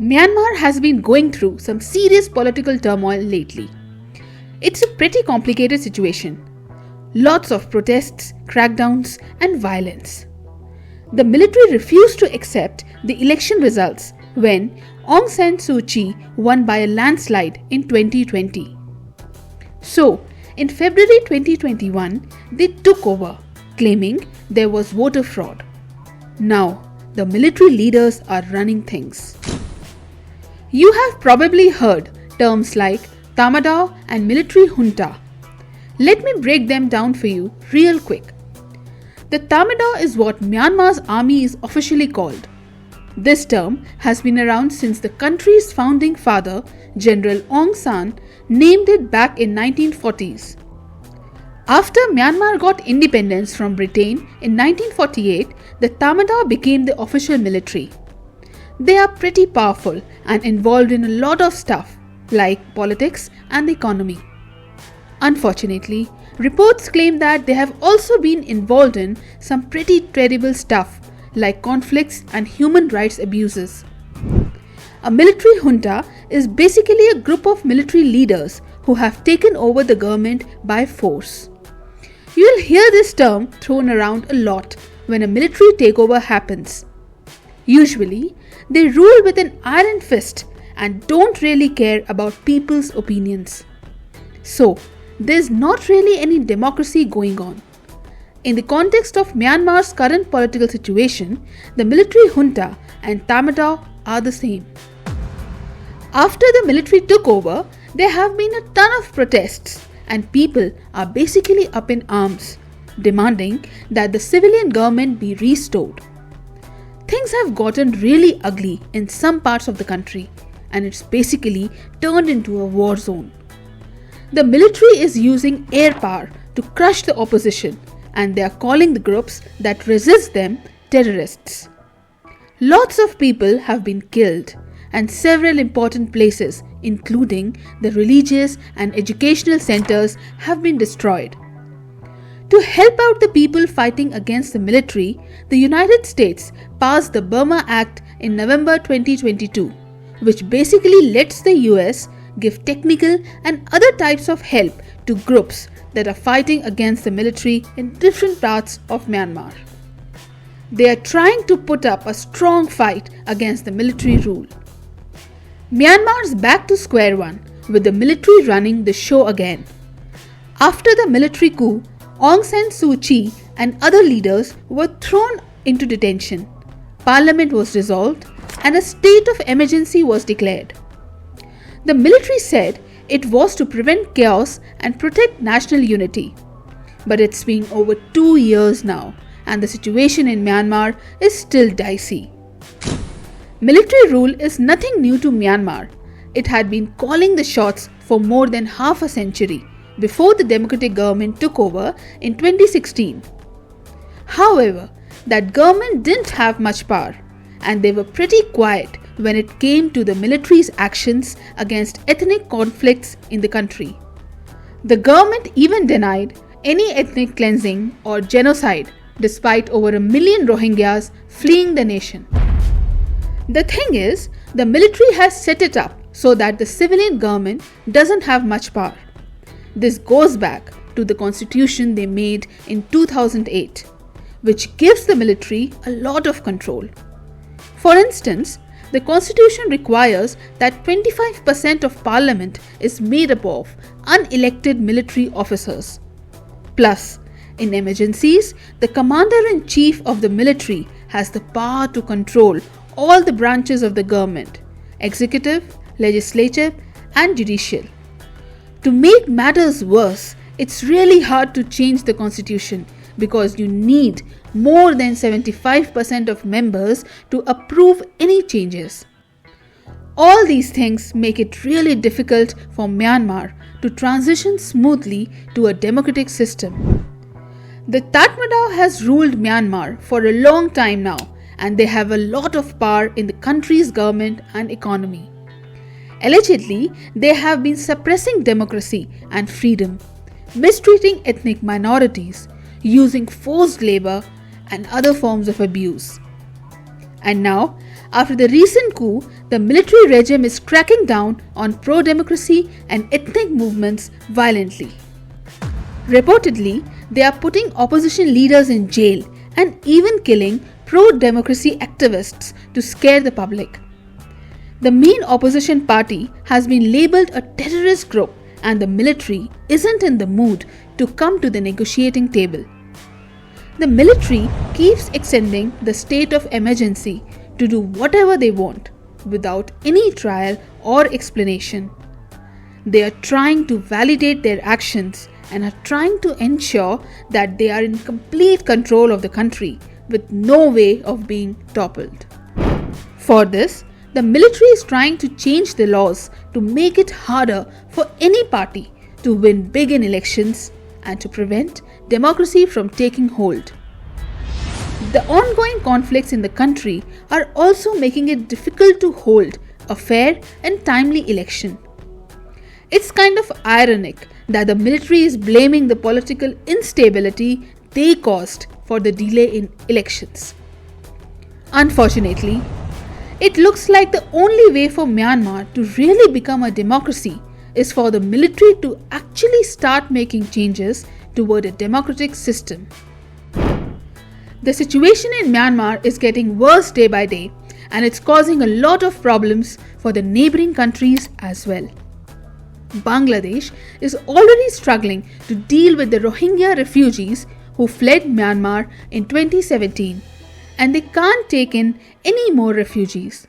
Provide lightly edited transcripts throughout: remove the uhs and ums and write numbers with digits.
Myanmar has been going through some serious political turmoil lately. It's a pretty complicated situation. Lots of protests, crackdowns, and violence. The military refused to accept the election results when Aung San Suu Kyi won by a landslide in 2020. So, in February 2021, they took over, claiming there was voter fraud. Now, the military leaders are running things. You have probably heard terms like Tatmadaw and military junta. Let me break them down for you real quick. The Tatmadaw is what Myanmar's army is officially called. This term has been around since the country's founding father, General Aung San, named it back in 1940s. After Myanmar got independence from Britain in 1948, the Tatmadaw became the official military. They are pretty powerful and involved in a lot of stuff like politics and the economy. Unfortunately, reports claim that they have also been involved in some pretty terrible stuff like conflicts and human rights abuses. A military junta is basically a group of military leaders who have taken over the government by force. You will hear this term thrown around a lot when a military takeover happens. Usually, they rule with an iron fist and don't really care about people's opinions. So, there's not really any democracy going on. In the context of Myanmar's current political situation, the military junta and Tatmadaw are the same. After the military took over, there have been a ton of protests and people are basically up in arms, demanding that the civilian government be restored. Things have gotten really ugly in some parts of the country and it's basically turned into a war zone. The military is using air power to crush the opposition and they are calling the groups that resist them terrorists. Lots of people have been killed and several important places, including the religious and educational centers, have been destroyed. To help out the people fighting against the military, the United States passed the Burma Act in November 2022, which basically lets the US give technical and other types of help to groups that are fighting against the military in different parts of Myanmar. They are trying to put up a strong fight against the military rule. Myanmar's back to square one, with the military running the show again. After the military coup, Aung San Suu Kyi and other leaders were thrown into detention. Parliament was dissolved and a state of emergency was declared. The military said it was to prevent chaos and protect national unity. But it's been over 2 years now and the situation in Myanmar is still dicey. Military rule is nothing new to Myanmar. It had been calling the shots for more than half a century before the democratic government took over in 2016. However, that government didn't have much power and they were pretty quiet when it came to the military's actions against ethnic conflicts in the country. The government even denied any ethnic cleansing or genocide despite over 1 million Rohingyas fleeing the nation. The thing is, the military has set it up so that the civilian government doesn't have much power. This goes back to the constitution they made in 2008, which gives the military a lot of control. For instance, the constitution requires that 25% of parliament is made up of unelected military officers. Plus, in emergencies, the commander-in-chief of the military has the power to control all the branches of the government, executive, legislative, and judicial. To make matters worse, it's really hard to change the constitution because you need more than 75% of members to approve any changes. All these things make it really difficult for Myanmar to transition smoothly to a democratic system. The Tatmadaw has ruled Myanmar for a long time now and they have a lot of power in the country's government and economy. Allegedly, they have been suppressing democracy and freedom, mistreating ethnic minorities, using forced labor and other forms of abuse. And now, after the recent coup, the military regime is cracking down on pro-democracy and ethnic movements violently. Reportedly, they are putting opposition leaders in jail and even killing pro-democracy activists to scare the public. The main opposition party has been labelled a terrorist group, and the military isn't in the mood to come to the negotiating table. The military keeps extending the state of emergency to do whatever they want without any trial or explanation. They are trying to validate their actions and are trying to ensure that they are in complete control of the country with no way of being toppled. For this, the military is trying to change the laws to make it harder for any party to win big in elections and to prevent democracy from taking hold. The ongoing conflicts in the country are also making it difficult to hold a fair and timely election. It's kind of ironic that the military is blaming the political instability they caused for the delay in elections. Unfortunately, it looks like the only way for Myanmar to really become a democracy is for the military to actually start making changes toward a democratic system. The situation in Myanmar is getting worse day by day, and it's causing a lot of problems for the neighboring countries as well. Bangladesh is already struggling to deal with the Rohingya refugees who fled Myanmar in 2017, and they can't take in any more refugees.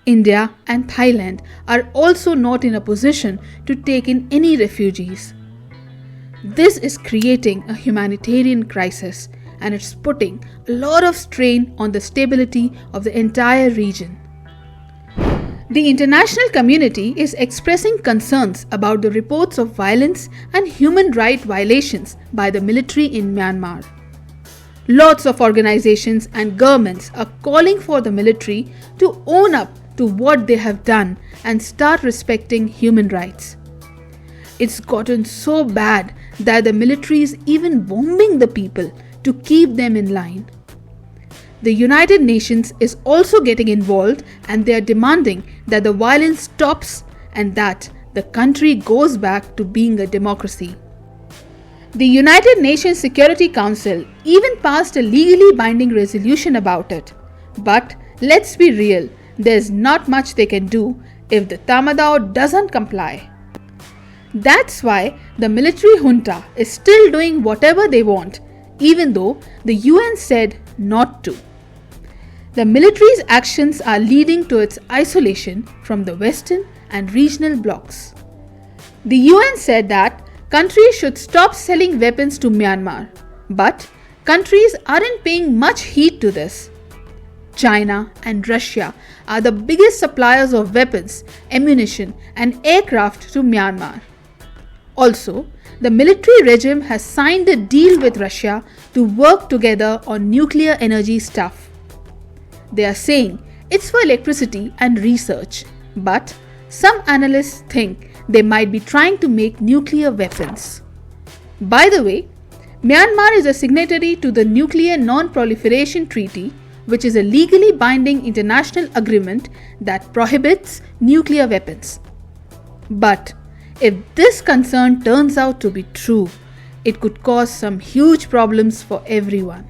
India and Thailand are also not in a position to take in any refugees. This is creating a humanitarian crisis, and it's putting a lot of strain on the stability of the entire region. The international community is expressing concerns about the reports of violence and human rights violations by the military in Myanmar. Lots of organizations and governments are calling for the military to own up to what they have done and start respecting human rights. It's gotten so bad that the military is even bombing the people to keep them in line. The United Nations is also getting involved, and they are demanding that the violence stops and that the country goes back to being a democracy. The United Nations Security Council even passed a legally binding resolution about it. But let's be real, there's not much they can do if the Tatmadaw doesn't comply. That's why the military junta is still doing whatever they want, even though the UN said not to. The military's actions are leading to its isolation from the Western and regional blocs. The UN said that countries should stop selling weapons to Myanmar, but countries aren't paying much heed to this. China and Russia are the biggest suppliers of weapons, ammunition, and aircraft to Myanmar. Also, the military regime has signed a deal with Russia to work together on nuclear energy stuff. They are saying it's for electricity and research, but some analysts think they might be trying to make nuclear weapons. By the way, Myanmar is a signatory to the Nuclear Non-Proliferation Treaty, which is a legally binding international agreement that prohibits nuclear weapons. But if this concern turns out to be true, it could cause some huge problems for everyone.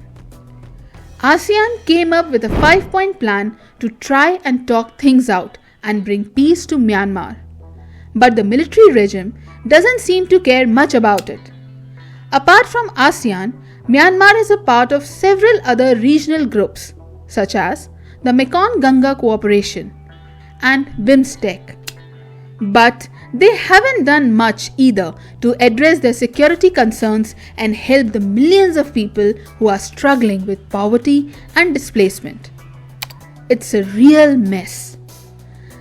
ASEAN came up with a 5-point plan to try and talk things out and bring peace to Myanmar. But the military regime doesn't seem to care much about it. Apart from ASEAN, Myanmar is a part of several other regional groups, such as the Mekong-Ganga Cooperation and BIMSTEC. But they haven't done much either to address their security concerns and help the millions of people who are struggling with poverty and displacement. It's a real mess.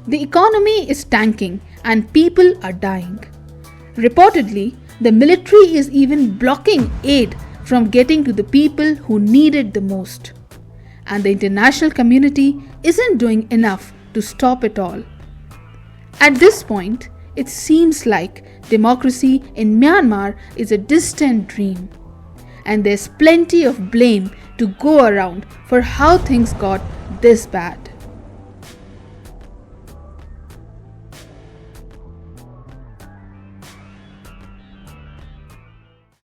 The economy is tanking and people are dying. Reportedly, the military is even blocking aid from getting to the people who need it the most. And the international community isn't doing enough to stop it all. At this point, it seems like democracy in Myanmar is a distant dream. and there's plenty of blame to go around for how things got this bad.